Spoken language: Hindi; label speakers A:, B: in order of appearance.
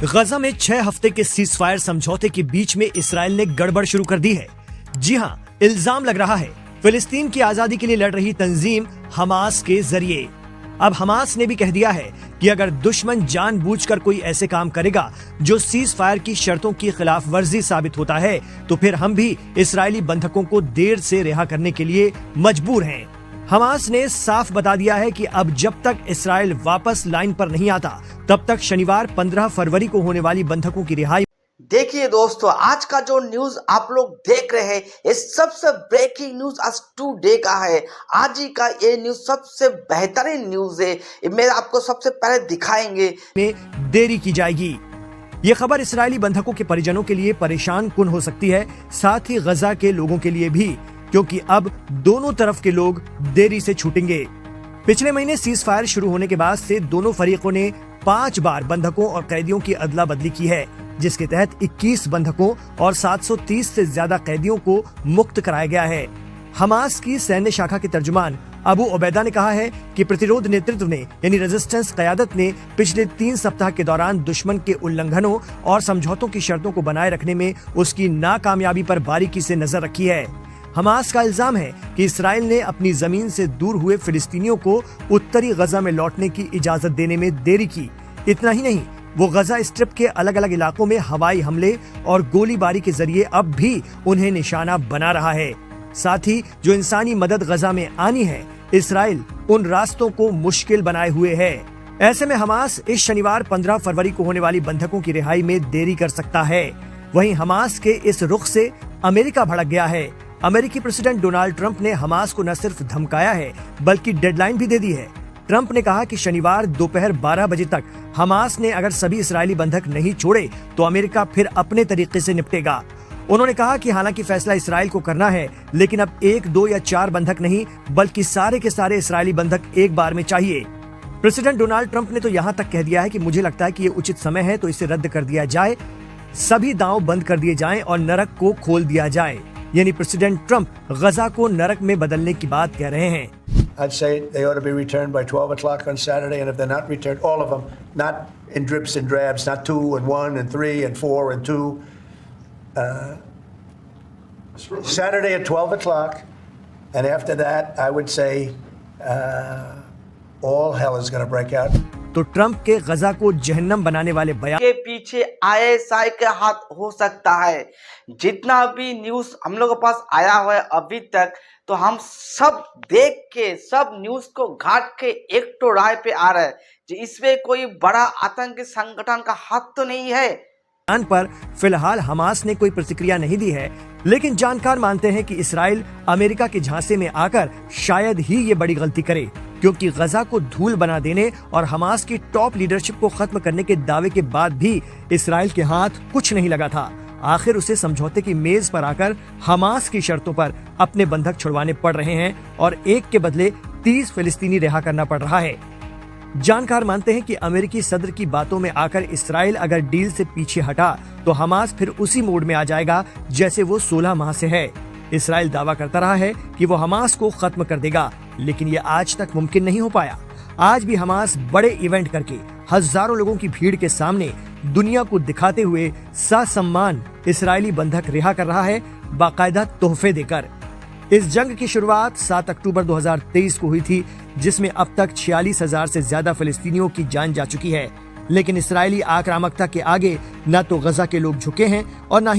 A: गजा में 6 हफ्ते के सीजफायर समझौते के बीच में इसराइल ने गड़बड़ शुरू कर दी है। जी हां, इल्जाम लग रहा है फिलिस्तीन की आजादी के लिए लड़ रही तंजीम हमास के जरिए। अब हमास ने भी कह दिया है कि अगर दुश्मन जानबूझकर कोई ऐसे काम करेगा जो सीज फायर की शर्तों की खिलाफ वर्जी साबित होता है, तो फिर हम भी इस्राएली बंधकों को देर से रिहा करने के लिए मजबूर हैं। हमास ने साफ बता दिया है कि अब जब तक इसराइल वापस लाइन पर नहीं आता, तब तक शनिवार 15 फरवरी को होने वाली बंधकों की रिहाई।
B: देखिए दोस्तों, आज का जो न्यूज आप लोग देख रहे हैं, ये सबसे ब्रेकिंग न्यूज आज टुडे का है। आज ही का ये न्यूज सबसे बेहतरीन न्यूज है, मैं आपको सबसे पहले दिखाएंगे।
A: में देरी की जाएगी। ये खबर इस्राएली बंधकों के परिजनों के लिए परेशान कुन हो सकती है, साथ ही गजा के लोगों के लिए भी, क्योंकि अब दोनों तरफ के लोग देरी से छूटेंगे। पिछले महीने सीज फायर शुरू होने के बाद से दोनों फरीकों ने 5 बार बंधकों और कैदियों की अदला बदली की है, जिसके तहत 21 बंधकों और 730 से ज्यादा कैदियों को मुक्त कराया गया है। हमास की सैन्य शाखा के तर्जुमान अबू उबैदा ने कहा है कि प्रतिरोध नेतृत्व ने यानी रेजिस्टेंस क़यादत ने पिछले 3 सप्ताह के दौरान दुश्मन के उल्लंघनों और समझौतों की शर्तों को बनाए रखने में उसकी नाकामयाबी पर बारीकी से नजर रखी है। हमास का इल्जाम है कि इसराइल ने अपनी जमीन से दूर हुए फिलिस्तीनियों को उत्तरी गजा में लौटने की इजाजत देने में देरी की। इतना ही नहीं, वो गजा स्ट्रिप के अलग अलग इलाकों में हवाई हमले और गोलीबारी के जरिए अब भी उन्हें निशाना बना रहा है। साथ ही जो इंसानी मदद गजा में आनी है, इसराइल उन रास्तों को मुश्किल बनाए हुए है। ऐसे में हमास इस शनिवार 15 फरवरी को होने वाली बंधकों की रिहाई में देरी कर सकता है। वहीं हमास के इस रुख से अमेरिका भड़क गया है। अमेरिकी प्रेसिडेंट डोनाल्ड ट्रंप ने हमास को न सिर्फ धमकाया है, बल्कि डेडलाइन भी दे दी है। ट्रंप ने कहा कि शनिवार दोपहर 12 बजे तक हमास ने अगर सभी इस्राएली बंधक नहीं छोड़े तो अमेरिका फिर अपने तरीके से निपटेगा। उन्होंने कहा कि हालांकि फैसला इसराइल को करना है, लेकिन अब 1, 2 या 4 बंधक नहीं, बल्कि सारे के सारे इस्राएली बंधक एक बार में चाहिए। प्रेसिडेंट डोनाल्ड ट्रंप ने तो यहाँ तक कह दिया है कि मुझे लगता है कि ये उचित समय है तो इसे रद्द कर दिया जाए, सभी दांव बंद कर दिए जाएं और नरक को खोल दिया जाए। यानी प्रेसिडेंट ट्रंप गजा को नरक में बदलने की बात कह रहे हैं।
C: I'd say they ought to be returned by 12 o'clock on Saturday, and if they're not returned, all of them, not in drips and drabs, not 2 and 1 and 3 and 4 and 2. Saturday at 12 o'clock, and after that, I would say all hell is going to break out.
A: तो ट्रंप के गजा को जहन्नम बनाने वाले बयान
B: के पीछे ISI का हाथ हो सकता है। जितना भी न्यूज हम लोगों के पास आया हुआ है अभी तक, तो हम सब देख के सब न्यूज को घाट के एक तो राय पे आ रहा है कि इसमें कोई बड़ा आतंकी संगठन का हाथ तो नहीं है।
A: पर फिलहाल हमास ने कोई प्रतिक्रिया नहीं दी है, लेकिन जानकार मानते हैं कि इसराइल अमेरिका के झांसे में आकर शायद ही ये बड़ी गलती करे, क्योंकि गजा को धूल बना देने और हमास की टॉप लीडरशिप को खत्म करने के दावे के बाद भी इसराइल के हाथ कुछ नहीं लगा था। आखिर उसे समझौते की मेज पर आकर हमास की शर्तों पर अपने बंधक छुड़वाने पड़ रहे हैं और एक के बदले 30 फिलिस्तीनी रिहा करना पड़ रहा है। जानकार मानते हैं कि अमेरिकी सदर की बातों में आकर इसराइल अगर डील से पीछे हटा तो हमास फिर उसी मोड में आ जाएगा जैसे वो 16 माह से है। इसराइल दावा करता रहा है कि वो हमास को खत्म कर देगा, लेकिन ये आज तक मुमकिन नहीं हो पाया। आज भी हमास बड़े इवेंट करके हजारों लोगों की भीड़ के सामने दुनिया को दिखाते हुए ससम्मान इसराइली बंधक रिहा कर रहा है, बाकायदा तोहफे देकर। इस जंग की शुरुआत 7 अक्टूबर 2023 को हुई थी, जिसमें अब तक 46,000 से ज्यादा फिलिस्तीनियों की जान जा चुकी है। लेकिन इसराइली आक्रामकता के आगे न तो गजा के लोग झुके हैं और न ही